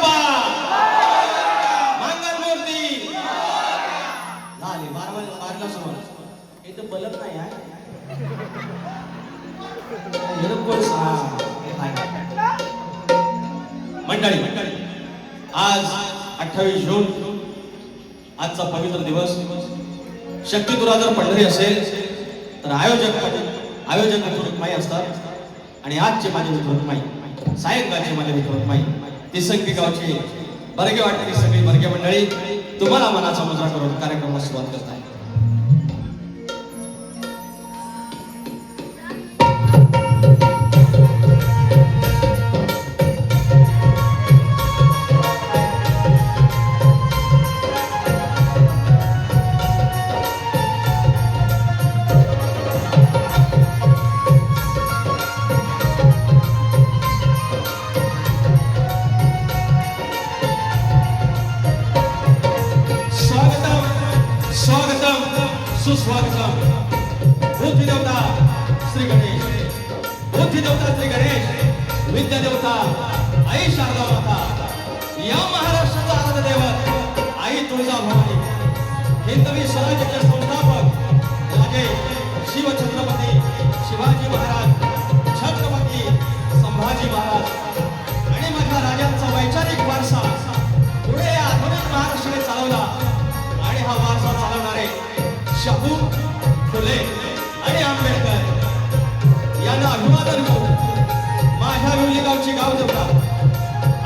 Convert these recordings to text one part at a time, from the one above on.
बाप्पा मंगल मूर्ती झाली. मारला समोर इथं बलत नाही आहे. मंडळी आज 28 जून आजचा पवित्र दिवस. शक्ती तुला जर पंढरी असेल तर आयोजक विठ्ठलमाई असतात आणि आजचे माझे विठ्ठलमाई सायंकाळचे माझे विठ्ठलमाई तिसंगी गावची बरगे वाटणारी सगळी बरगे मंडळी तुम्हाला मनाचा मुजरा करून कार्यक्रमाला सुरुवात करत आहे. सुस्वागतम. बुद्धी देवता श्री गणेश, बुद्धी देवता श्री गणेश, विद्या देवता आई शारदा माता, या महाराष्ट्राचा आराध्य दैवत आई तुळजाभवानी, हिंदवी स्वराज्याचे संस्थापक राजे शिवछत्रपती शिवाजी महाराज, छत्रपती संभाजी महाराज आणि माझ्या राजांचा वैचारिक वारसा पुढे आधुनिक महाराष्ट्राने चालवला आणि हा वारसा चालवणारे शाहू फुले आणि आंबेडकर यांना अभिवादन करून माझ्या विवली गावची गाव देवता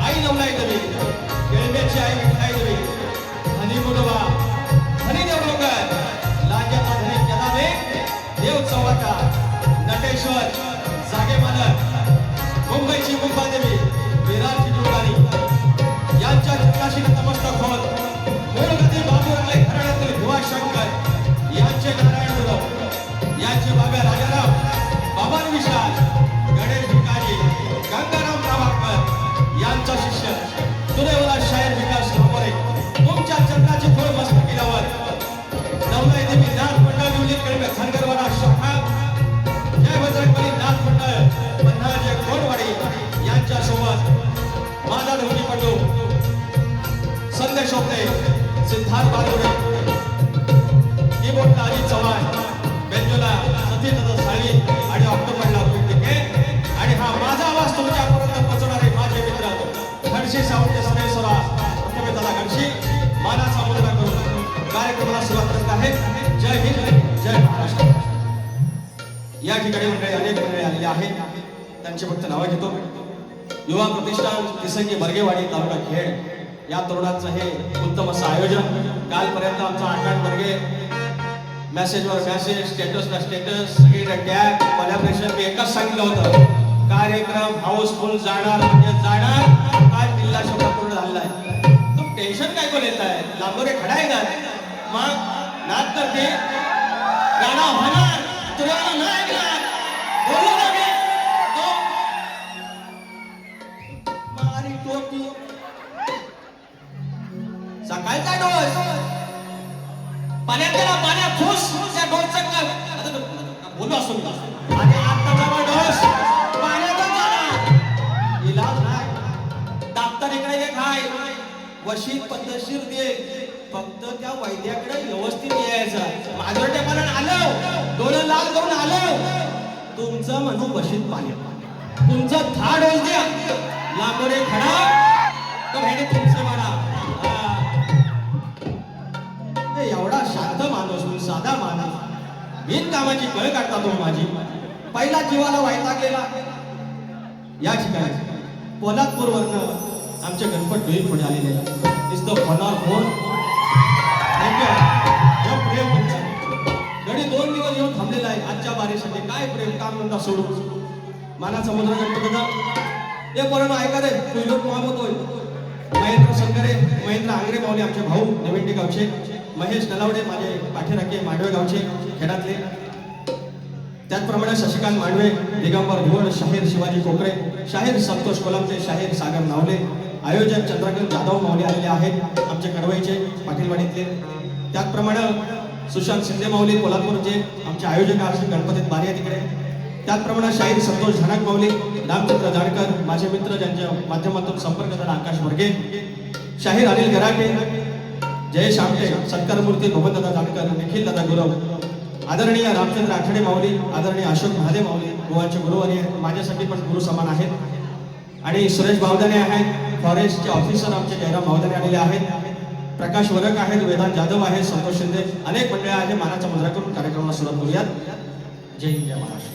आई नवलाई देवी, केळंब्याची आई विठाई देवी, हनी मुडोबा, हनी देवडोंगर, लांजाचा धनी जनाबे, देव चव्हाटा, नटेश्वर, जागे मालक, मुंबईची मुंबा देवी, विरारची दुर्गारी यांच्या चित्राशी नतमस्तक होत मूळगती बाबूरावले घराण्यातील भिवाशंकर यांचे नारायण गुरव, यांचे बाबा राजाराम, बाबा विशाल, गणेश भिकाजी, गंगाराम प्रभाकर यांचा शिष्य सुरेवला शाहीर विकास नवरे तुमच्या चंद्राची फळ मस्त केल्यावर नवलाई देवी नाथ मंडळ विवलीकडे खरगरवाडा शाखा, जय बजरंगबली नाथ मंडळ पन्हाळजे कोणवाडी यांच्या सोबत माझा धोनीपटू संदेश होते सिद्धार्थ बालुरे, कीबोर्डला अजित चव्हाण, बेंजोला सतीदादा साळवी आणि ऑक्टोपरला पुटिके आणि हा माझा आवाज तुमच्यापर्यंत पोहोचवणारे माझे मित्र घनशी सावंत समेश्वरा दादा घनशी मानाचा मुजरा करून कार्यक्रमाला सुरुवात करत आहेत. जय हिंद, जय महाराष्ट्र. या ठिकाणी मंडळी अनेक मंडळी आलेली आहेत, त्यांची फक्त नावं घेतो. युवा प्रतिष्ठान तिसंगी बर्गेवाडी तालुका खेड या तरुणांचं हे उत्तम असं आयोजन. कालपर्यंत आमचा आकाश बर्गे मेसेजवर मेसेज, स्टेटसला स्टेटस, सगळीकडे टॅग, कोलॅबरेशन मी एकच सांगितलं होतं, कार्यक्रम हाऊसफुल जाणार म्हणजे जाणार. आज जिल्हा शब्द पूर्ण झालेला आहे. तुम टेन्शन काय कोण येत आहे? लांबोरे खडा आहे का मग नाच करते गाणं होणार तुला नाही ऐकणार बोलू ना मी मारी टोपी सकाळचा डोस पाण्यात गेला, पाण्यात फुस त्या डोसचं बोलू असतो आणि आता जवळ डोस पाण्यातच जाणार. इलाज नाही, डॉक्टर इकडे ये खाय वशीत पद्धतशीर दे, फक्त त्या वैद्याकडे व्यवस्थित यायचं. माझ्या टेपाला आलं डोळं लाल करून आलं तुमचं म्हणून वशीत पाणी तुमचं था डोस द्या लांबोरे खडा तो भेटे तुमचं म्हणा. एवढा शांत माणूस, साधा माणूस, बिन कामाची कळ काढता तो माझी. पहिला जीवाला वैतागलेला या ठिकाणी पोलादपूरवरनं आमचे गणपत डोई पुढे आलेले नुसतं होणार फोन प्रेम गडी 2 दिवस येऊन थांबलेला आहे आजच्या बारीसाठी. काय प्रेम काम म्हणता सोडून मानाचा मुद्रा गणपतीचा हे पोरांनो ऐका रे. तुझं माम होतोय महेंद्र संकरे, महेंद्र आंग्रे माऊली आमचे भाऊ नविंडी गावचे, महेश नलावडे माझे पाठीराखे मांडवे गावचे खेडातले, त्याचप्रमाणे शशिकांत मांडवे, दिगंबर धुवड, शाहीर शिवाजी कोकरे, शाहीर संतोष कोलमचे, शाहीर सागर नावले, आयोजक चंद्रकांत जाधव माऊली आलेले आहेत आमचे कडवईचे पाटीलवाडीतले. त्याचप्रमाणे सुशांत शिंदे माऊली कोल्हापूरचे आमचे आयोजक आहेत, गणपतीत बारी आहे तिकडे. त्याचप्रमाणे शाहीर संतोष झणक माऊली, रामचंद्र जानकर, माझे मित्र ज्यांच्या माध्यमातून संपर्क झाला आकाश भरगे, शाहीर अनिल गराटे, जयेश आमटे, सत्कारमूर्ती भगवंतदादा जानकर, निखिल दादा गुरव, आदरणीय रामचंद्र आठवडे माऊली, आदरणीय अशोक महादेव माऊली, गोवाचे गुरु आणि माझ्यासाठी पण गुरु समान आहेत. आणि सुरेश बावदाने आहेत, फॉरेस्टचे ऑफिसर आमचे जयराम बावदाने आलेले आहेत, प्रकाश वरक आहेत, वेदांत जाधव आहेत, संतोष शिंदे, अनेक मंडळी आहेत. मानाचा मुद्रा करून कार्यक्रमाला सुरुवात करूयात. जय हिंद, जय महाराष्ट्र.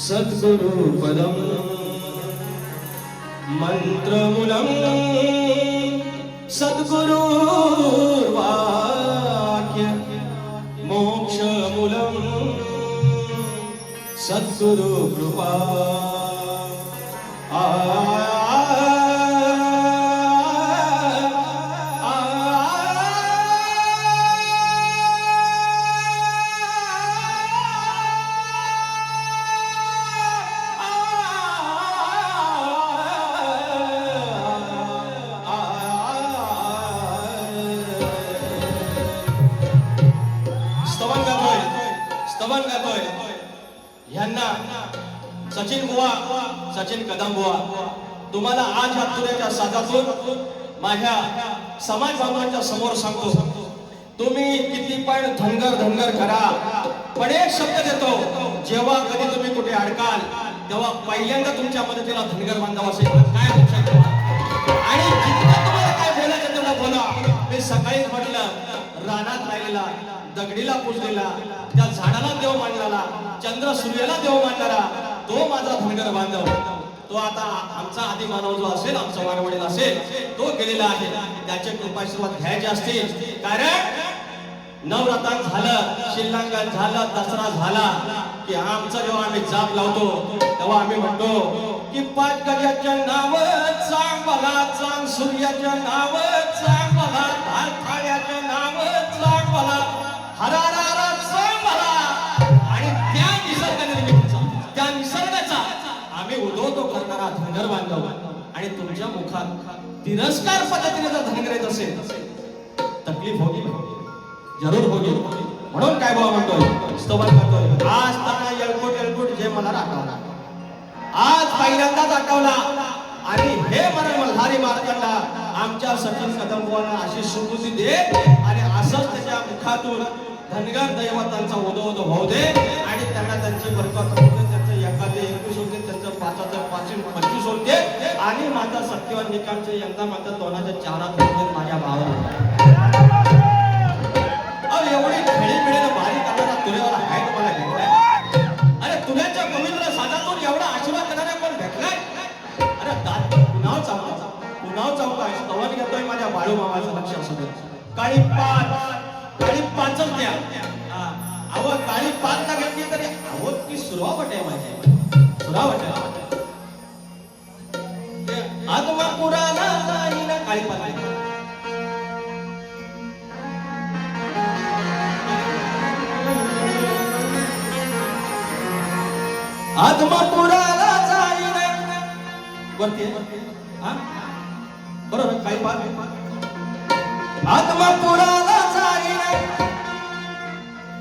सद्गुरुपदं मन्त्रमूलं सद्गुरुर्वाक्य मोक्षमूलं सद्गुरुकृपा सचिन बुवा, सचिन कदम बुवा, तुम्हाला आज या तुऱ्याच्या साजातून माझ्या समाज बांधवांच्या समोर सांगतो, तुम्ही किती पण धनगर करा, पण एक शब्द देतो, जेव्हा कधी तुम्ही कुठे अडकाल तेव्हा पहिल्यांदा तुमच्या मदतीला धनगर बांधव असेल. काय लक्षात ठेवा. आणि जितकं तुम्हाला काय बोलायचं तेवढं बोला. मी सकाळीच म्हटलं, रानात राहिलेला, दगडीला पुजलेला, त्या झाडाला देव मानलेला, चंद्र सूर्याला देव मानणारा तो माझा धनगर बांधव. तो आता आमचा आदी मानव जो असेल, आमचा वाघवडील असेल, तो गेलेला आहे. त्याचे कृपाशीर्वाद घ्यायचे असतील. कारण नवरात्र झालं, शिल्लांगण झालं, दसरा झाला की आमचा जेव्हा आम्ही जाप लावतो तेव्हा आम्ही म्हणतो की 5 गजाच्या नाव चांग बघा, चांग सूर्याच्या नाव चांग बघा, थाळ्याच्या नाव चांग बघा, हरारा चांग बघा. आणि त्या निसर्गाचा आम्ही उदोतो करणारा धनगर बांधव. आणि तुमच्या मुखात तिरस्कार पद्धतीने जर धनगर येत असेल, तकलीफ होगी, जरूर होगी. म्हणून काय बाबा म्हणतोय, स्तवन करतोय, आज त्यांना येळकोट जे मला आठवला, आज पहिल्यांदाच आठवला. आणि हे मला मल्हारी महाराजांना आमच्या सचिन कदम बुवांना अशी सुबुद्धी दे आणि असंच त्याच्या मुखातून धनगर दैवतांचा उदो भाऊ दे. आणि त्यांना त्यांची बरकत होते, त्यांचं एखादे 21 होते, त्यांचं 5चं 25 होते. आणि माझा सत्यवान निकालचे यंदा माझ्या तोंडाच्या 4 होते माझ्या भावाला. एवढी खेळी मिळेल बारीक करणारा तुऱ्यावाला आहे तुम्हाला भेटलाय. अरे तुऱ्याच्या पवित्र साजातून एवढा आशीर्वाद करणारा कोण भेटलाय. अरे दात पुन्हा चौका स्तवन घेतोय माझ्या बाळू मामाचं लक्ष असू दे. काळी पाचच द्या. अव काळी 5 ना घेतली तरी अहो ती सुरावट आहे माझी, सुरावट आहे. आत्मापुराला जाईना काळी 5 आत्मापुराला जाईना वरती बरोबर काही 5 आत्मापुराला जाईना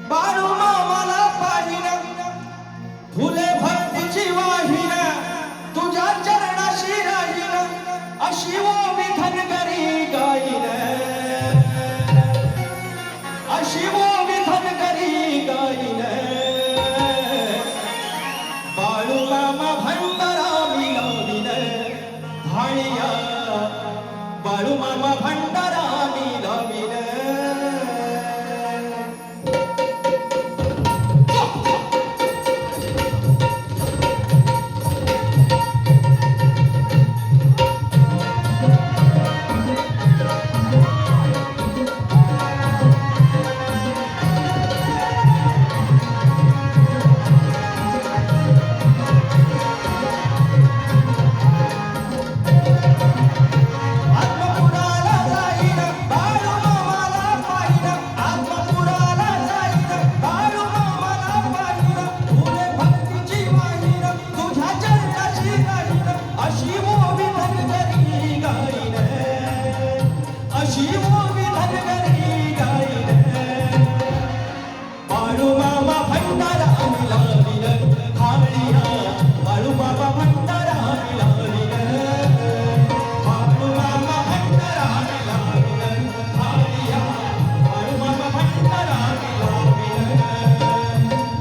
बाळू मामाला पाहिना फुले भक्तीची वाहिना तुझ्या चरणाशी राहिना अशी वो विठ्ठलगरी गाईना अशी वो विठ्ठलगरी गाईना बाळू मामा भंडारा मिळा अशी ओवी धनगरी गाईल बाळू मामा भंडारा मिळाविल हाळिया बाळू मामा भंडारा मिळाविल बाळू मामा भंडारा मिळाविल हाळिया बाळू मामा भंडारा मिळाविल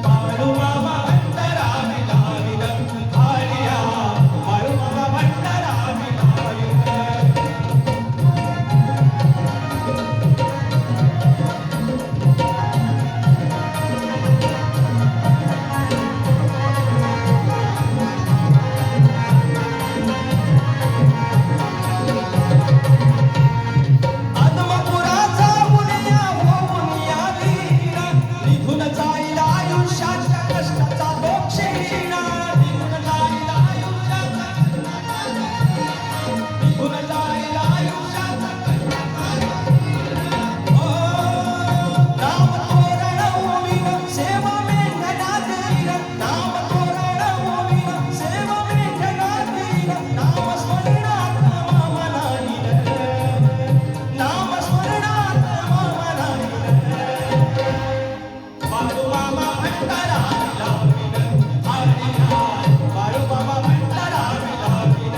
बाळू मामा भंडारा मिळाविल हाळिया बाळू मामा भंडारा मिळाविल आत्मपुराचा उन्या होऊन या वीणा निघून जाईल आयुष्याच्या कष्टाचा तो क्षीणा निघून जाईल आयुष्याचा निघून जाईल आयुष्याचा ओ नाम तोरण ओवीन सेवा मेघनाद वीर नाम तोरण ओवीन सेवा मेघनाद वीर नाम स्मरणात मामा नाही नाम स्मरणात मामा नाही बाळू मामा भंडारा मिळाविल हाळिया बाळू मामा भंडारा मिळाविल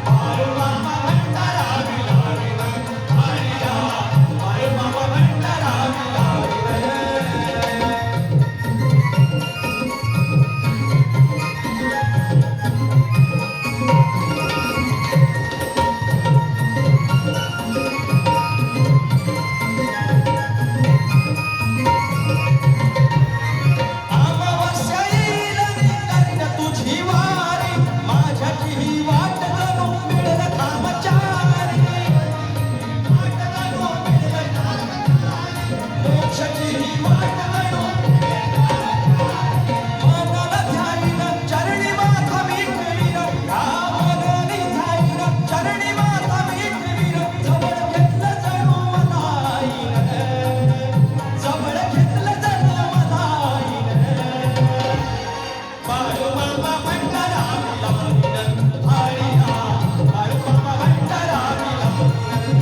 बाळू मामा भंडारा मिळाविल हाळिया बाळू मामा भंडारा मिळाविल अमावस्या येईल करीन तुझी वारी माझ्याची ही वाट जणू मिळेल कामचारी वाट जणू मिळेल कामचारी मोक्षाची ही वाट जणू मनाला ध्याईन चरणी माथा मी ठेवीन या मनाने ध्याईन चरणी माथा मी ठेवीन जवळ घेतलं जणू मला आईन जवळ घेतलं जणू मला आईन बाळू मामा भंडारा मिळाविल हाळिया बाळू मामा भंडारा मिळाविल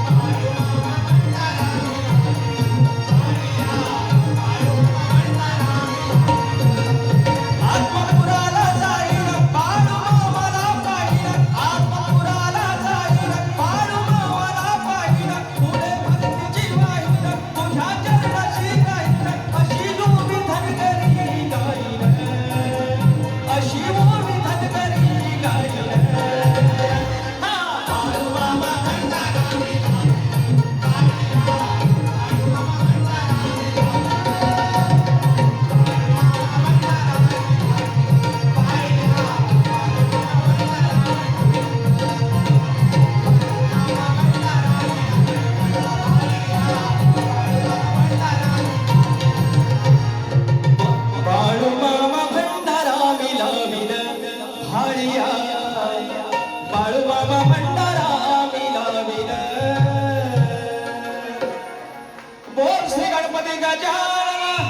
बाळू मामा भंडारा मिळाविल हाळिया बाळू मामा भंडारा मिळाविल आत्मपुराला जाईन बाळू मामाला पाहीन आत्मपुराला जाईन बाळू मामाला पाहीन पुढे भक्तीची वाहीन तुझ्या चरणाशी गाईन अशी ओवी धनगरी गाईन अशी ओवी धनगरी गाईन हा बाळू मामा भंडारा मिळाविल हाळिया बाळू मामा भंडारा बाळू मामा भंडारा मिळाविल हाळिया बाळू मामा भंडारा मिळाविल बोल श्री गणपती गजानन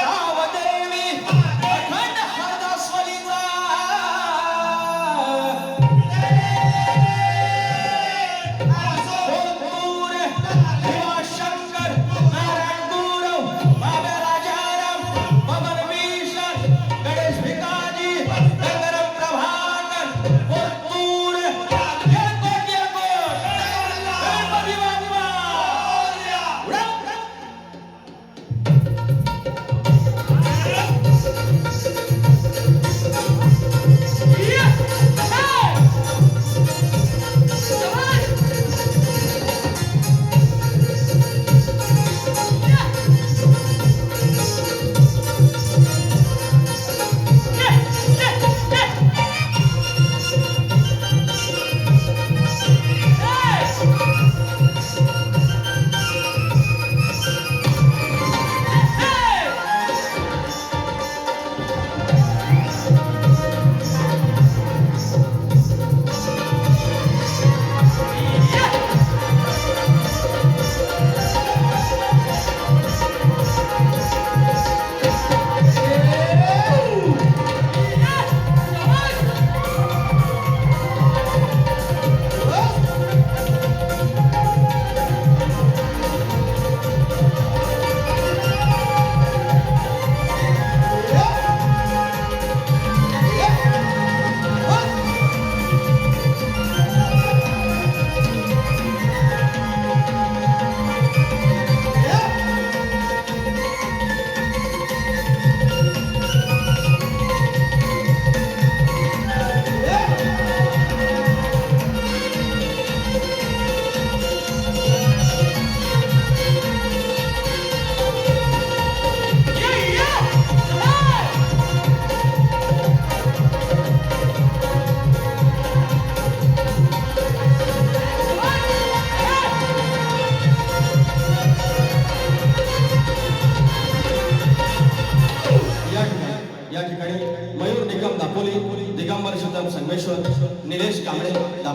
सावदेवी अखंड हरदास्वलीचा बोलपूर भीमाशंकर नारायण गुरव बाबा राजाराम बबन भीषण गणेश भिकाजी गंगाराम प्रभाकर बोलपूर येळकोट येळकोट गणपती बाप्पा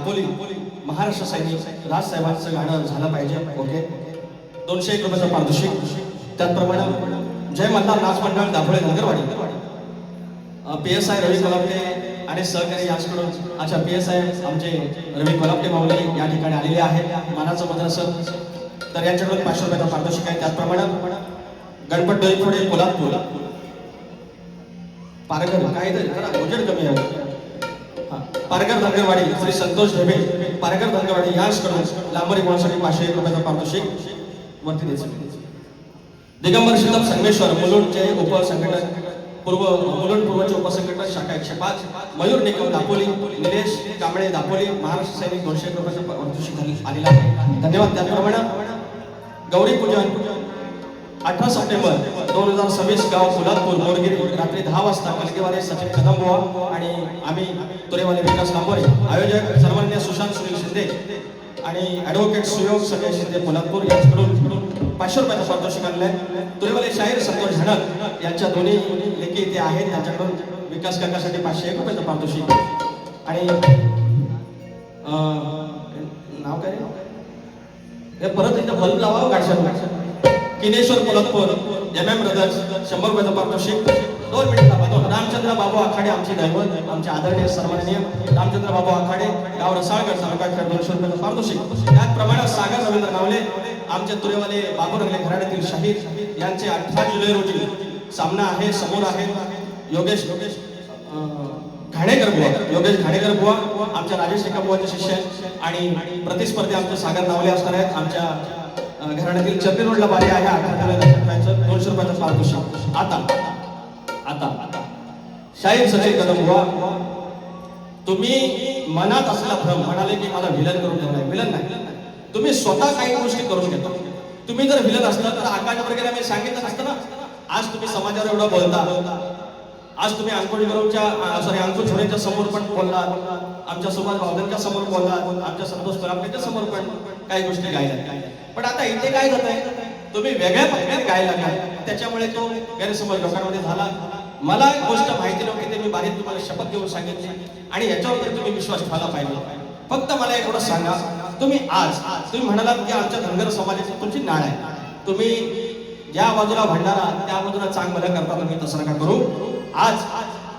दापोली महाराष्ट्र सैनिक राजसाहेबांचं गाणं झालं पाहिजे. ओके, 201 रुपयाचं पारितोषिक. त्याचप्रमाणे जय मल्हार नाच मंडळ दाभोळे नगरवाडी, PSI रवी कोलापटे आणि सहकारी यांच्याकडून. अच्छा, PSI आमचे रवी कोलापटे माऊली या ठिकाणी आलेले आहेत, मानाचं मंत्र सर, तर यांच्याकडून 500 रुपयाचं पारितोषिक आहे. त्याचप्रमाणे गणपत डोईफोडे कोल्हापूर, पारगर काय तर जरा उजेड कमी आहे. पारगर धनगरवाडी श्री संतोष ढेबे पारगर धनगरवाडी यांच्याकडून लांबरी गुणासाठी 501 रुपयाचं पारितोषिक वरती द्यायचं. दिगंबर शीतम संगमेश्वर मुलुंडचे उपसंघटक मुलुंड पूर्वचे उपसंघटक शाखा 105, मयूर निकम दापोली, निलेश कांबळे दापोली महाराष्ट्र सैनिक 201 रुपयाचं पारितोषिक आलेलं आहे. धन्यवाद. त्याचप्रमाणे गौरी पूजन 18 सप्टेंबर 2026 गाव कोल्हापूर मोरगिरी रात्री 10 वाजता कलगीवाले सचिन कदमबुवा आणि आम्ही तुरेवाले विकास लांबोरे, आयोजक सन्माननीय सुशांत सुनील शिंदे आणि ॲडव्होकेट सुयोग संजय शिंदे कोल्हापूर यांच्याकडून 500 रुपयाचं पारितोषिक आणलंय. तुरेवाले शाहीर संतोष झणक यांच्या दोन्ही लेखी इथे आहेत, त्यांच्याकडून विकास काकासाठी 501 रुपयाचं पारितोषिक. आणि नाव काय हे परत एकदा बल्ब लावा गाडशाला. किनेश्वर कोल्हापूर MM ब्रदर्स 100 रुपयाचं पारितोषिक. 2 मिनिट थांबा. रामचंद्र बाबू आखाडे आमचे दैवत, आमचे आदरणीय सन्माननीय रामचंद्र बाबू आखाडे गाव रसाळगड तालुका 200 रुपयाचं पारितोषिक. त्याचप्रमाणे सागर रवींद्र नावले आमचे तुरेवाले बाबू रंगले घराण्यातील शाहीर यांचे 18 जुलै रोजी सामना आहे, समोर आहे. योगेश घाणेकर बुवा आमच्या राजेश रेखा बुवाचे शिष्य आहेत आणि प्रतिस्पर्धी आमचे सागर नावले असणार आहेत. आमच्या घराण्यातील चर्नी रोडला बारी आहे, 200 रुपयाचं पारितोषिक. आता शाहीर सचिन कदम बुवा, तुम्ही मनात असलेला भ्रम म्हणाले की मला विलन करून ठेवलाय. विलन नाही, तुम्ही स्वतः काही गोष्टी करून घेता. तुम्ही जर विलन असता तर आकाश वगैरे मी सांगितलं नसतं ना. आज तुम्ही समाजावर एवढं बोलता, आज तुम्ही अंकुश झोळेच्या समोर पण बोललात, आमच्या सुभाष भावनांच्या समोर बोललात, आमच्या संतोष कोल्हापूरच्या समोर पण काही गोष्टी गायल्या. पण आता इथे काय होत आहे, तुम्ही वेगळ्या पद्धतीने गायला काय, त्याच्यामुळे तो गैरसमज लोकांमध्ये झाला. मला एक गोष्ट माहिती नव्हती, ते मी बाहेर तुम्हाला शपथ घेऊन सांगितली आणि याच्यावर तुम्ही विश्वास ठेवला पाहिजे. फक्त मला एक गोष्ट सांगा, तुम्ही म्हणालात की आमच्या धनगर समाजाची तुमची नाळ आहे, तुम्ही ज्या बाजूला भंडारा त्या बाजूला चांग भलं करता, तुम्ही तसं नका करू. आज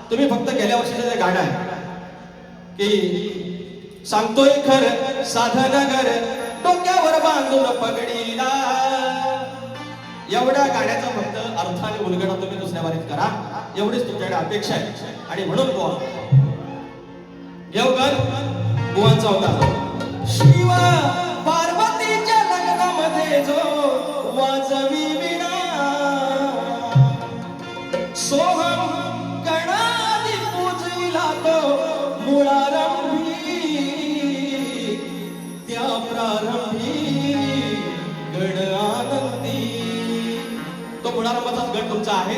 तुम्ही फक्त गेल्या वर्षीचं जे गाणं आहे की सांगतोय खरं साधं नगर डोक्यावर बांधून पगडीला, एवढ्या गाण्याचा फक्त अर्थ आणि उलगडा तुम्ही दुसऱ्या वारीत करा, एवढीच तुमच्याकडे अपेक्षा आहे. आणि म्हणून बुवा देवकर बुवांचा होता शिव पार्वतीच्या लग्नामध्ये जो वाजवी विणा, सोहम गणादी पूजिला तो मुळारंभी, त्या प्रारंभी गण आनंदी. तो मुळारंभाचा गण तुमचा आहे,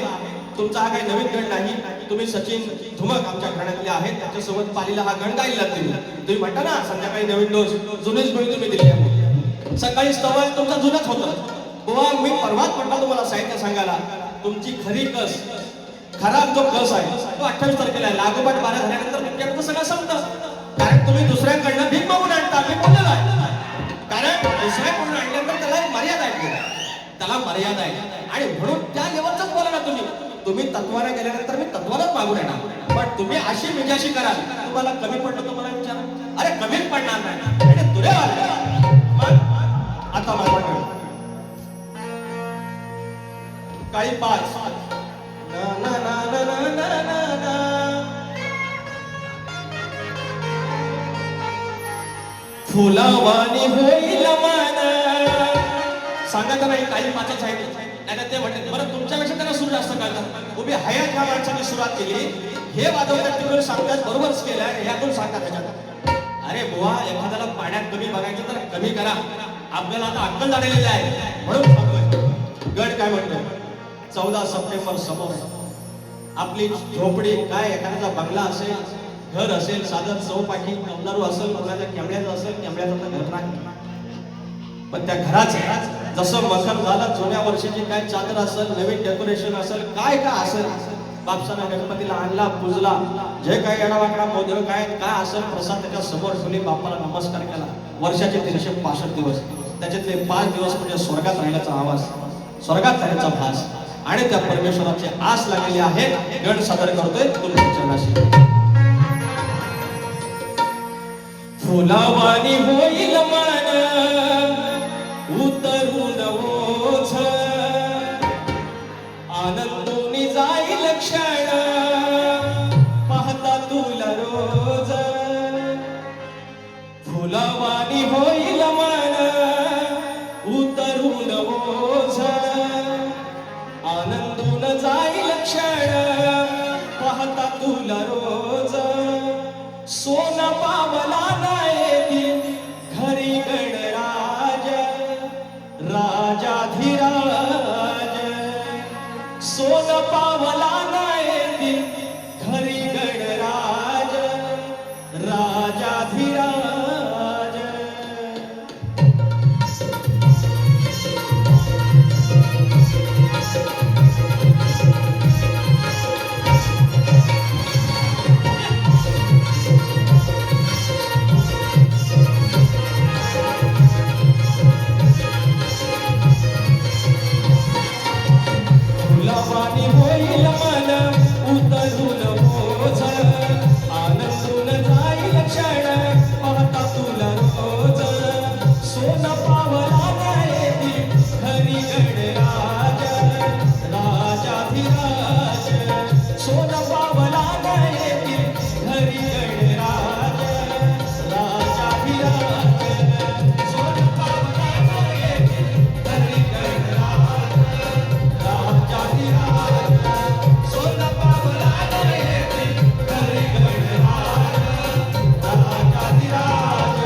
तुमचा हा काही नवीन गण नाही. तुम्ही सचिन धुमक आमच्या घराण्यातले आहेत, त्याच्यासोबत पालीला हा गण गायला तुम्ही म्हणता ना संध्याकाळी नवीन डोस जुनीच गोळी तुम्ही दिली, सकाळी स्तवन तुमचा जुनाच होता. बुवा मी परवाच म्हटला तुम्हाला साहित्य सांगायला, तुमची खरी कस, खरा जो कस आहे तो 28 तारखेला आहे. लागोपाठ 12 झाल्यानंतर तुमच्याकडे सगळं संपतं, कारण तुम्ही दुसऱ्यांकडनं भीक मागून आणता. मी बोललेलो आहे, कारण दुसऱ्याकडून आणल्यानंतर त्याला एक मर्यादा आहे, त्याला मर्यादा आहे. आणि म्हणून त्या लेवलच बोला ना तुम्ही तत्वाला गेल्यानंतर मी तत्वालाच मागून येणार. पण तुम्ही अशी मिजाशी कराल, तुम्हाला कमी पडलं तुम्हाला विचारा, अरे कमीच पडणार नाही. आणि तुरे आता माझ्याकडे काही 5 ना ना ना ना ना ना ना. फुलावानी होईल मन, सांगायचं नाही काही 5च आहे. ते म्हणते बरं तुमच्यापेक्षा त्यांना सूर जास्त कळतात. उभी हयात ह्या माणसाने सुरुवात केली, हे वाजवतात तिकडून सांगतात बरोबरच केलं, ह्यातून सांगतात त्याच्यात. अरे बुवा एखाद्याला पाण्यात कमी बघायचं तर कमी करा, आपल्याला आता अक्कल झालेली आहे. म्हणून गड काय म्हणतो, 14 सप्टेंबर समोर आपली झोपडी काय, एखाद्याचा बंगला असेल, घर असेल, साधन चौपाटी नवदारू असेल, कोणाच्या कॅमेऱ्याचं असेल, कॅमेऱ्याचं तर घर नाही, पण त्या घराचं जसं मखर झालं, जुन्या वर्षीची काय चादर असेल, नवीन डेकोरेशन असेल, काय काय असेल, बापसानं गणपतीला आणला, पूजला, जे काही येडावाकडा मोदक काय असेल प्रसाद त्याच्या समोर ठेवली, बाप्पाला नमस्कार केला. वर्षाचे 365 दिवस, त्याच्यातले 5 दिवस म्हणजे स्वर्गात राहण्याचा आवाज, स्वर्गात राहण्याचा भास आणि त्या परमेश्वराची आस लागलेली आहे. गण सादर करतोय तुमच्या चरणाशी. फुलावानी होईल मन उतरून ओझ, आनंदोनी जाईल क्षण पाहता तुला रोज. फुलावानी होईल मन उतरून ओझ, आनंदून जाईल क्षण पाहता तुला रोज. सोन पावला नाही घरी गणराज राजाधिराज, सोन पावला नाही घरी गणराज राजाधिराज. फुलावानी होईल मन उतरून ओझ, आनंदून जाईल क्षण पाहता तुला रोज. सोन पावला नाही घरी गणराज राजाधिराज, सोन पावला नाही घरी गणराज राजाधिराज, सोन पावला नाही घरी गणराज राजाधिराज, सोन पावला नाही घरी गणराज राजाधिराज.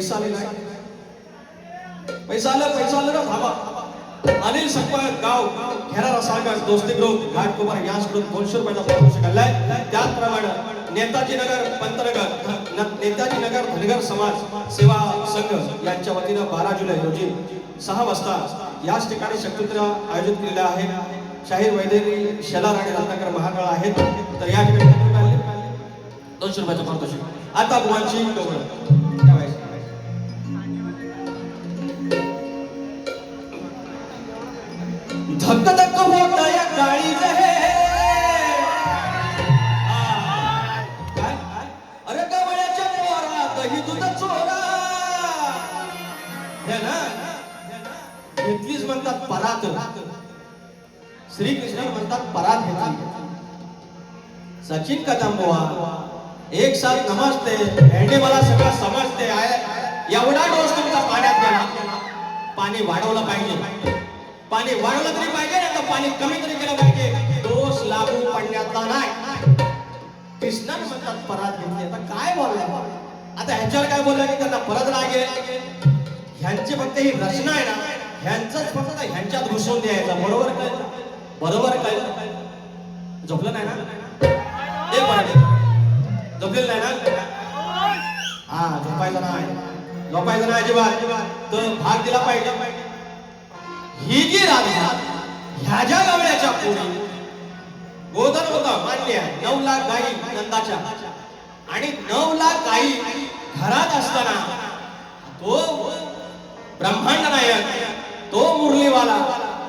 पैसा आलेला आहे. पैसा आलं ना थांबा. अनिल सकपाळ गाव घेणारा सागर दोस्ती ग्रुप घाटकोपर याचकडून 200 रुपयाचा पारितोषिक आलाय. त्याचप्रमाणे नेताजी नगर पंतनगर नेताजी नगर धनगर समाज सेवा संघ यांच्या वतीनं 12 जुलै रोजी 6 वाजता याच ठिकाणी शक्तित्र आयोजित केलेलं आहे. शाहीर वैदेरी शेलार आणि रत्नाकर महाकाळ आहेत. तर या ठिकाणी 200 रुपयाचं पारितोषिक. आता बुवांची गवळण धक धक होत या काळीज हे. अरे गवळ्याच्या पोरात ही दूध चोरा. हे ना घेतलीच म्हणतात परात. श्रीकृष्ण म्हणतात परात घेतली. सचिन कदंबुआ एक साथ नमस्ते भेंडे मला सगळं समजते आहे. एवढा डोस तुमचा पाण्यात गेला. पाणी वाढवलं पाहिजे. पाणी वाढवलं तरी पाहिजे ना तर पाणी कमी तरी केलं पाहिजे. डोस लागू पडण्याचा नाही. कृष्णन म्हणतात परात घेतली. आता काय बोलला आता ह्याच्यावर काय बोलला की त्यांना परत लागेल. ह्यांची फक्त ही रचना आहे ना ह्यांचंच फक्त ह्यांच्यात घुसवून द्यायचं. बरोबर काय बरोबर काय झोपलं नाही ना एक मिनिट झोपलेलं नाही ना. हा झोपायचं नाही अजिबात. तर भाग दिला पाहिजे. ही जी राधा ह्या ज्या गवळ्याच्या पोरी गोधन होता मान्य 9 लाख गाई नंदाच्या आणि 9 लाख गाई घरात असताना तो ब्रह्मांड नायक तो मुरलीवाला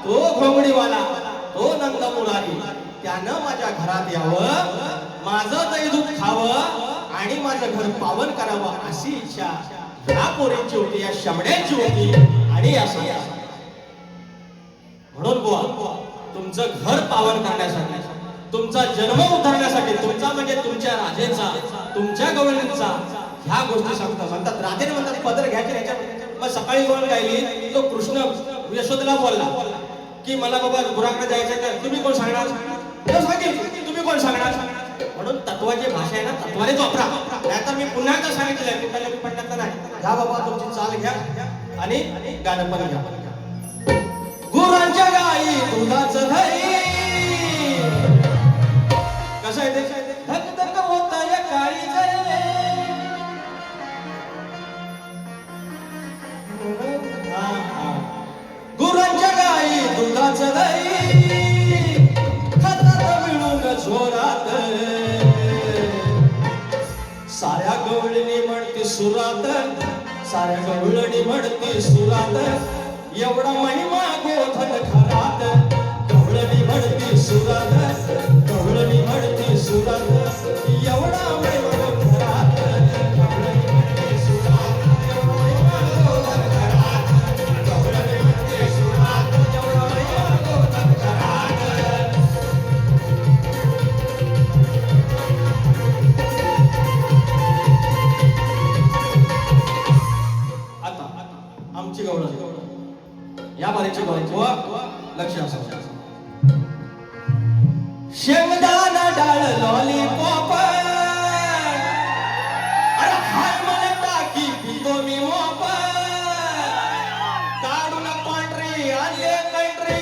तो घोंगडीवाला तो नंद मुरारी त्यानं माझ्या घरात यावं माझं दही दूध खावं आणि माझं घर पावन करावं अशी इच्छा या पोरींची होती या शमड्यांची होती. आणि असं म्हणून बुवा तुमचं घर पावन करण्यासाठी तुमचा जन्म उतरण्यासाठी तुमचा म्हणजे तुमच्या राजेचा तुमच्या गवळणीचा ह्या गोष्टी सांगतात. म्हणतात राधेने म्हणतात पदर घ्यायचे ह्याच्या. मग सकाळी कोण गायली तो कृष्ण यशोदेला बोलला की मला बाबा गुराकडे जायचं तर तुम्ही कोण सांगणार. तुम्ही कोण सांगणार. म्हणून तत्वाची भाषा आहे ना तत्वानेच वापरा. नाहीतर मी पुन्हा एकदा सांगितलंय कुठल्या पंडित नाही. घ्या बाबा तुमची चाल घ्या आणि गाणं पण घ्या. गुरांच्या गाई दुधाचं दही. कसं आहे ते धक धक होत या काळीज हे. गुरांच्या गाई दुधाचं दही खतात मिळून जोरात. साऱ्या गवळणी म्हणते सुरात साऱ्या गवळणी म्हणते सुरात. एवढा महिमा गोधन घरात गवळणी म्हणते सुरात गवळणी म्हणते सुरात. एवढा महिमा घरात गवळणी म्हणते सुरात. एवढा महिमा गोधन घरात गवळणी म्हणते सुरात. एवढा महिमा गोधन घरात. आता आमची गवळण या बारीची गवळण लक्ष असं. शेंगदाणा डाळ लॉलीपॉप. अरे हाय मला टाकी पितो मी मोप. काढून पांढरी आले कंट्री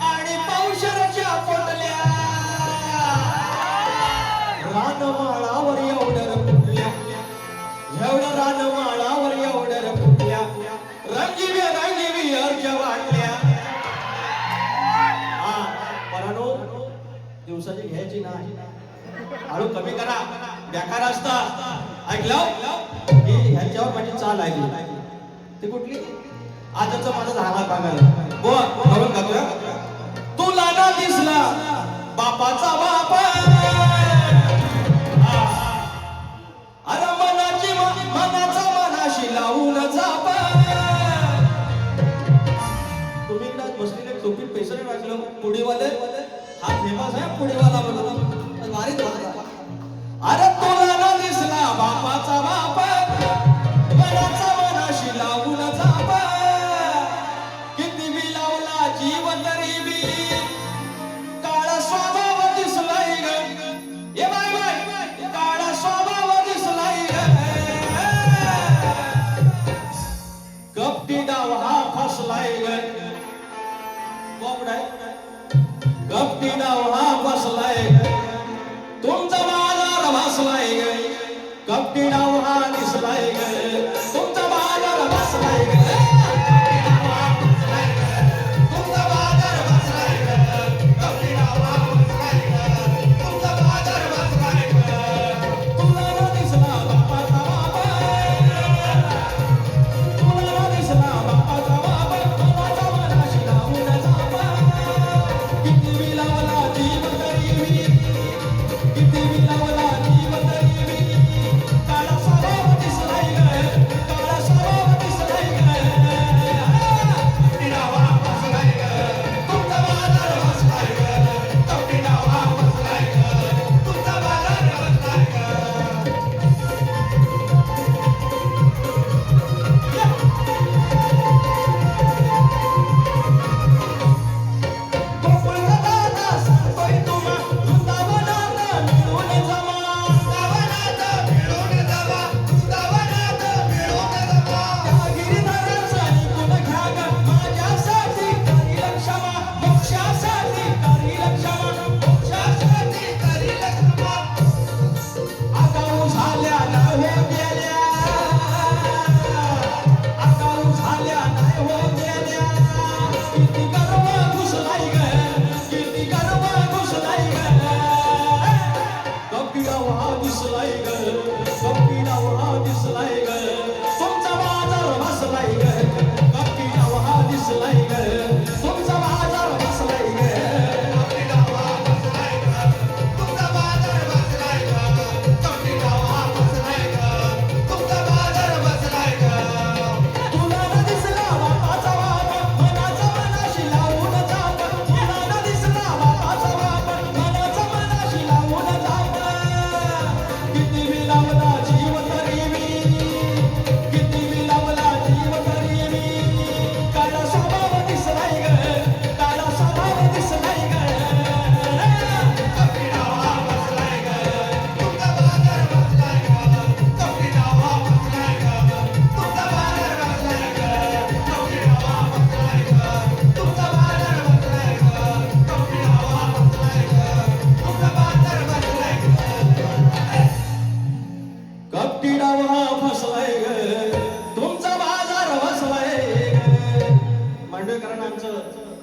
आणि पावशरच्या पोटल्या. रानमाळावर एवढर फुटल्या एवढं रानमाळावर एवढर फुटल्या. रंगीबी अर्ज वाटल्या. हा परानो दिवसाची घ्यायची नाही. हळू कमी करा बेकार असता. ऐकलं की ह्यांच्यावर माझी चाल आहे ती कुठली आजच माझा झाला बघायला. बुवा म्हणून का तुला ना दिसला बापाचा बाप. अरे मनाचा मनाशी लावून जाप. तुम्ही इकडे बसलेले टोपीत पैसे नाही वाटलं पुढीवाले हा फेमस आहे पुढीवाला म्हणून वारीत वाजला. अरे तुला ना दिसला बापाचा बाप. मनाचा मनाशी लावून जाप. किती बी लावला जीव तरी बी काळा स्वभाव दिसलाय ग.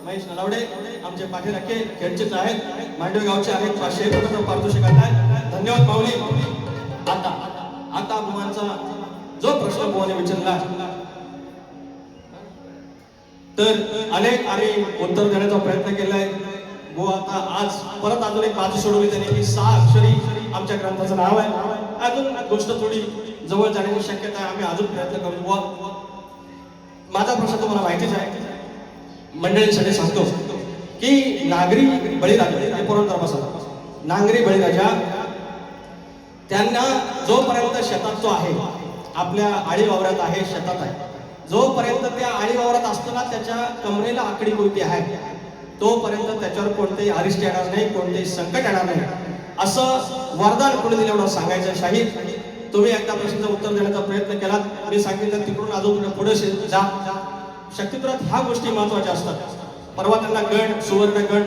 महेश नलावडे आमचे पाठीराखे खेडचेच आहेत, मांडवे गावचे आहेत, 500 पारितोषिक आहे. धन्यवाद माऊली. आता बुवांचा जो प्रश्न बुवाने विचारला तर अनेक आम्ही उत्तर देण्याचा प्रयत्न केलाय. बुवा आता आज परत अजून एक बाजू सोडवली त्याने की 6 अक्षरी आमच्या ग्रंथाचं नाव आहे. अजून गोष्ट थोडी जवळ जाण्याची शक्यता आहे. आम्ही अजून प्रयत्न करू. बुवा माझा प्रश्न तुम्हाला माहितीच आहे, मंडळींसाठी सांगतो की नागरी बळीराजा नांगरी बळीराजा त्यांना जोपर्यंत शेतात तो आहे, आपल्या आळी वावरात आहे, शेतात आहे, जोपर्यंत त्या आळी वावरात असताना त्याच्या कमरेला आकडी कोणती आहे तोपर्यंत त्याच्यावर कोणतेही अरिष्ट येणार नाही, कोणतेही संकट येणार नाही, असं वरदान कोणी दिलं एवढं सांगायचं. शाहीर तुम्ही एकदा प्रश्नाचं उत्तर देण्याचा प्रयत्न केला, मी सांगितलं तिकडून अजून पुढे जा. शक्तिपुरात ह्या गोष्टी महत्वाच्या असतात. परवा त्यांना गण सुवर्ण गण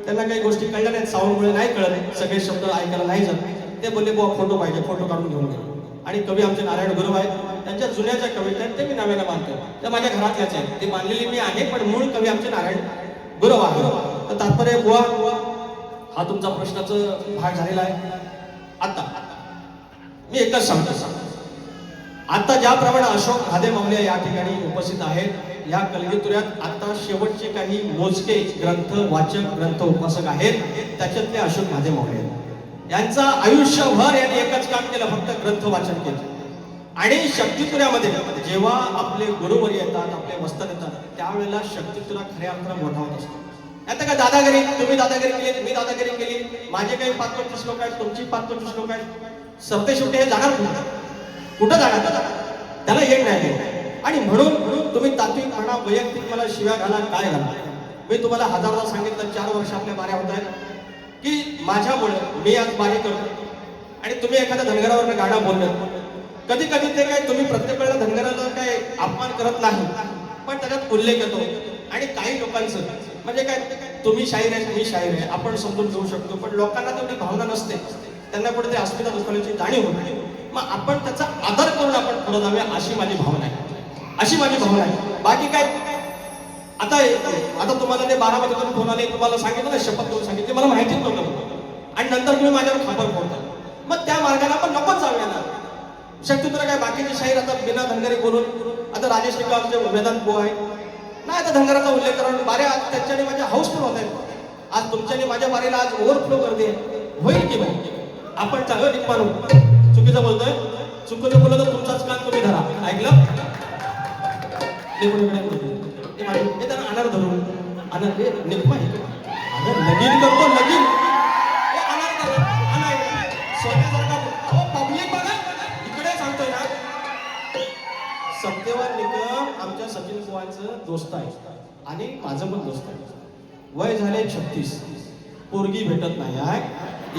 त्यांना काही गोष्टी कळल्या नाहीत, सावंतमुळे नाही कळले, सगळे शब्द ऐकायला नाही जात. ते बोलले बुवा फोटो पाहिजे, फोटो काढून घेऊन गेले. आणि कवी आमचे नारायण गुरु आहेत, त्यांच्या जुन्या ज्या कविता आहेत ते मी नव्याने मानतो, त्या माझ्या घरातल्याच आहेत, ते मानलेली मी आहे, पण मूळ कवी आमचे नारायण गुरु आहे. तर तात्पर्य बुवा हा तुमचा प्रश्नाचा भाग झालेला आहे. आता मी एकच सांगतो, आता ज्याप्रमाणे अशोक भादे माऊली या ठिकाणी उपस्थित आहेत, या कलगीतुऱ्यात आता शेवटचे काही मोजके ग्रंथ वाचक ग्रंथ उपासक आहेत, त्याच्यातले अशोक भादे माऊली आहेत. यांचा आयुष्यभर यांनी एकच काम केलं, फक्त ग्रंथ वाचन केलं. आणि शक्तितुऱ्यामध्ये जेव्हा आपले गुरुवर येतात, आपले वस्ताद येतात, त्यावेळेला शक्तितुरा खऱ्या अर्थाने मोठा होत असतो. आता का दादागिरी, तुम्ही दादागिरी केली, मी दादागिरी केली, माझे काही 5-25 लोक आहेत, तुमची 5-25 लोक आहेत, सरते शेवटी हे जाणार कुठं जाणार, त्याला येत नाही. आणि म्हणून तुम्ही तात्विक म्हणा, वैयक्तिक मला शिव्या घाला, काय घाला, मी तुम्हाला हजारदा सांगितलं, 4 वर्ष आपल्या बाऱ्या होत आहेत की माझ्यामुळे मी आज बारी करतो आणि तुम्ही एखाद्या धनगरावर गाणं बोललं, कधी कधी ते काय तुम्ही प्रत्येक वेळेला धनगराचा काय अपमान करत नाही, पण त्याच्यात उल्लेख येतो. आणि काही लोकांचं म्हणजे काय, तुम्ही शाहीर आहे, मी शाहीर आहे, आपण समजून घेऊ शकतो, पण लोकांना तेवढी भावना नसते, त्यांना कुठे ते अस्मिता दुखवण्याची जाणीव होते. मग आपण त्याचा आदर करून आपण पुढे जाऊया, अशी माझी भावना आहे, अशी माझी भावना आहे. बाकी काय, आता तुम्हाला ते 12 वाजेपर्यंत फोन आले, तुम्हाला सांगितलं ना, शपथ करून सांगितली, मला माहितीच नव्हतं, आणि नंतर तुम्ही माझ्यावर खापर फोडता, मग त्या मार्गाने आपण नकोच जाऊया ना. शक्यतो काय बाकीचे शाहीर आता बिना धनगरी बोलून, आता राजेश निकालचे वेदांत बुवा आहे नाही, आता धनगराचा उल्लेख करून बारे आज त्याच्याने माझ्या हाऊसफुल होत आहेत. आज तुमच्याने माझ्या बारेला आज ओव्हरफ्लो करते होईल की नाही, आपण चांगलं टिक मानू. चुकीचं बोलतोय, चुकीचं बोललं तर तुमचाच कान तुम्ही धरा, ऐकलं. हे त्यांना अनार धरून अनार हे निकमा अनार लगीन करतो, लगीन अनार करतो, अनार सोन्यासारखा पब्लिक बघा इकडे सांगतोय ना. सत्यवान निकम आमच्या सचिन बुवांचं दोस्त आहे आणि माझं पण दोस्त आहे. वय झाले 36, पोरगी भेटत नाही आहे,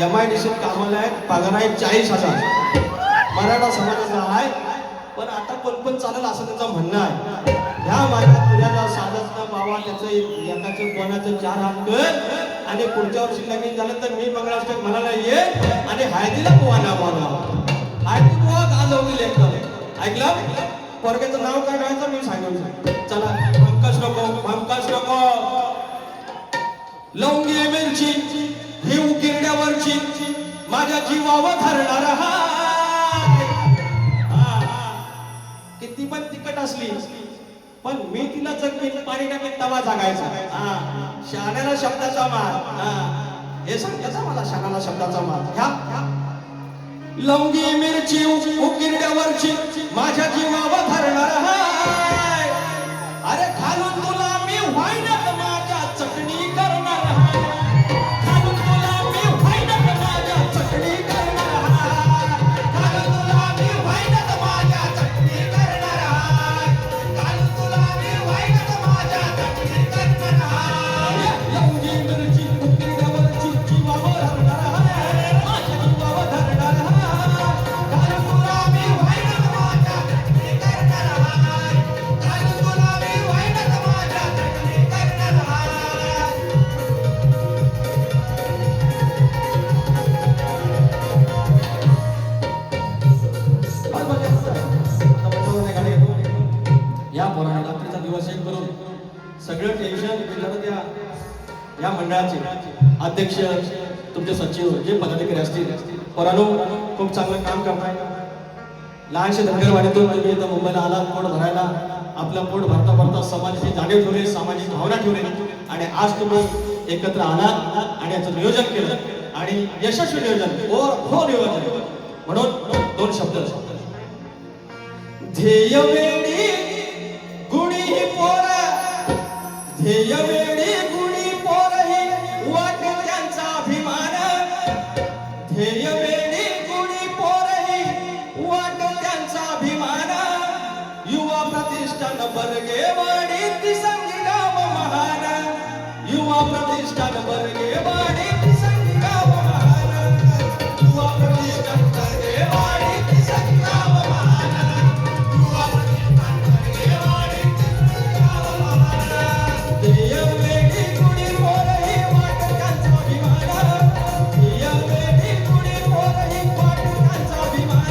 MIDC कामाला आहे, पगार आहे 40,000, मराठा समाजाचा आहे, पण आता कोण चालेल असं त्यांचं म्हणणं आहे. ह्या माझ्या पुण्याला साधत ना बाबा, त्याचं एकाचं कोणाचं 4 हात कर आणि पुढच्या वर्षी लगीन झालं तर मी मंगळाष्टक म्हणाला ये आणि हळदीला बुवा ना बोला, हळदी बुवा गाजवली एकदम, ऐकलं. पोरग्याचं नाव काय ठेवायचं मी सांगितलं, चला पंकज नको, लवंगी मिरची ही उकिरड्यावरची माझ्या जीवावर धरणार किती पण तिखट असली पण मी तिला जगवीन, पाणी टाकेन तवा जागायचा. शहाण्याला शब्दाचा मार, हे सांगायचा मला, शहाण्याला शब्दाचा मार. ह्या लवंगी मिरची उकिरड्यावरची माझ्या जीवावर धरणार हाय, अरे घालून तुला मी व्हायनात माझ्या चटणी करणार हाय, घालून तुला मी व्हायनात माझ्या चटणी करणार हाय, घालून तुला मी व्हायनात माझ्या चटणी करणार हाय, घालून तुला मी व्हायनात माझ्या चटणी करणार हाय. लवंगी मिरची उकिरड्यावरची जीवावर धरणार हाय, माझ्या जीवावर धरणार हाय, घालून तुला मी व्हायनात माझ्या चटणी करणार हाय, घालून तुला मी व्हायनात सगळं टेन्शन विचारत या मंडळाचे अध्यक्ष, तुमचे सचिव, जे पदाधिकारी असतील, परानो खूप चांगलं काम करताय. लहानशे धनगरवाडीतून तुम्ही इथं मुंबईला आलात पोट भरायला. आपलं पोट भरता भरता समाजाची जाणीव ठेवली, सामाजिक भावना ठेवली आणि आज तुम्ही एकत्र आलात आणि याचं नियोजन केलं आणि यशस्वी नियोजन, हो नियोजन. म्हणून दोन शब्द. ध्येय वेळी गुणी पोर, ध्येय वेळी गुणी पोर ही वाट त्यांचा अभिमान. ध्येय वेळी गुणी पोर ही वाट त्यांचा अभिमान. युवा प्रतिष्ठान बर्गेवाडी तिसंगी गाव महान. युवा प्रतिष्ठान बर्गेवाडी तिसंगी गाव महान. युवा प्रतिष्ठान बर्गेवाडी तिसंगी गाव महान. युवा प्रतिष्ठान बर्गेवाडी तिसंगी गाव महान. ध्येय वेळी गुणी पोर ही वाट त्यांचा अभिमान. ध्येय वेळी गुणी पोर ही वाट त्यांचा अभिमान.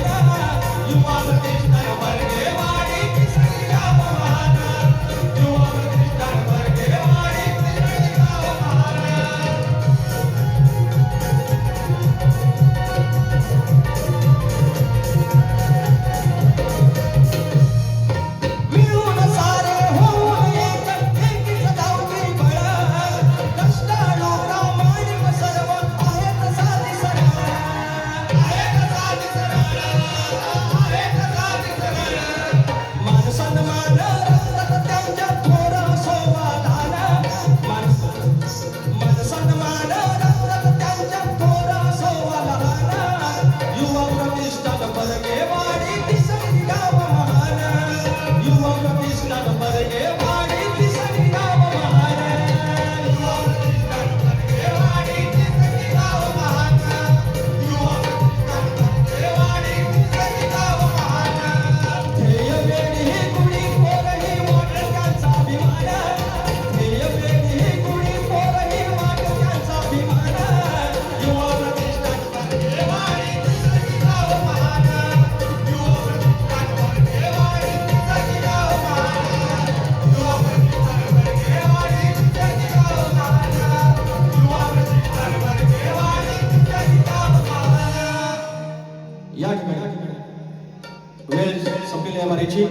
युवा प्रतिष्ठान बर्गेवाडी तिसंगी गाव महान. युवा प्रतिष्ठान बर्गेवाडी तिसंगी गाव महान. मिळून सारे होऊन एक, एकीच गावठी बळ. कष्टाळू प्रामाणिक सर्व आहेत साधी सरळ. आहेत साधी सरळ. आहेत साधी सरळ. मान सन्मान रंगत त्यांच्या थोर सोवादान. मान सन्मान रंगत त्यांच्या थोर सोवादान. युवा प्रतिष्ठान बर्गेवाडी तिसंगी गाव महान. युवा प्रतिष्ठान बर्गेवाडी तिसंगी गाव महान. युवा प्रतिष्ठान बर्गेवाडी तिसंगी गाव महान. युवा प्रतिष्ठान बर्गेवाडी तिसंगी गाव महान. ध्येय वेळी गुणी पोर ही वाट त्यांचा अभिमान. ध्येय वेळी गुणी पोर ही वाट त्यांचा अभिमान. युवा प्रतिष्ठान बर्गेवाडी तिसंगी गाव महान. युवा प्रतिष्ठान बर्गेवाडी तिसंगी गाव महान. युवा प्रतिष्ठान बर्गेवाडी तिसंगी गाव महान. युवा प्रतिष्ठान बर्गेवाडी तिसंगी गाव महान. या ठिकाणी वेळ संपलेली आहे वारीची.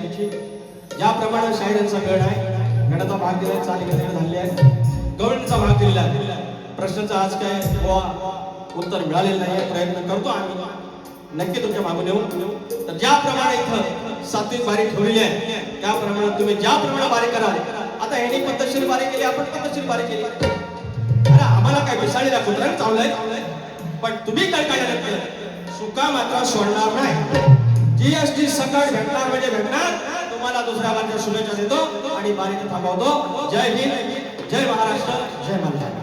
ज्याप्रमाणे शाहिरांचा गड आहे, गडाचा भाग दिलाय, चाली झाली आहे, गवळणीचा भाग दिलेला आहे. प्रश्नाचं आज काय उत्तर मिळालेलं नाही. प्रयत्न करतो आम्ही नक्की तुमच्या मागून येऊ. तर ज्याप्रमाणे इथं सात्विक वारी ठेवलेली आहे, त्याप्रमाणे तुम्ही ज्याप्रमाणे वारी कराल. आता ह्यांनी पद्धतशीर वारी केली, आपण पद्धतशीर वारी केली. अरे आम्हाला काय विसाळीला कुत्र्याने चावलंय, पण तुम्ही काय काय केलं, सुका मात्र सोडणार नाही. GST सकट भेटणार म्हणजे भेटणार. तुम्हाला दुसऱ्या वारच्या शुभेच्छा देतो आणि वारीला थांबवतो. जय हिंद, जय महाराष्ट्र, जय महाराष्ट्र.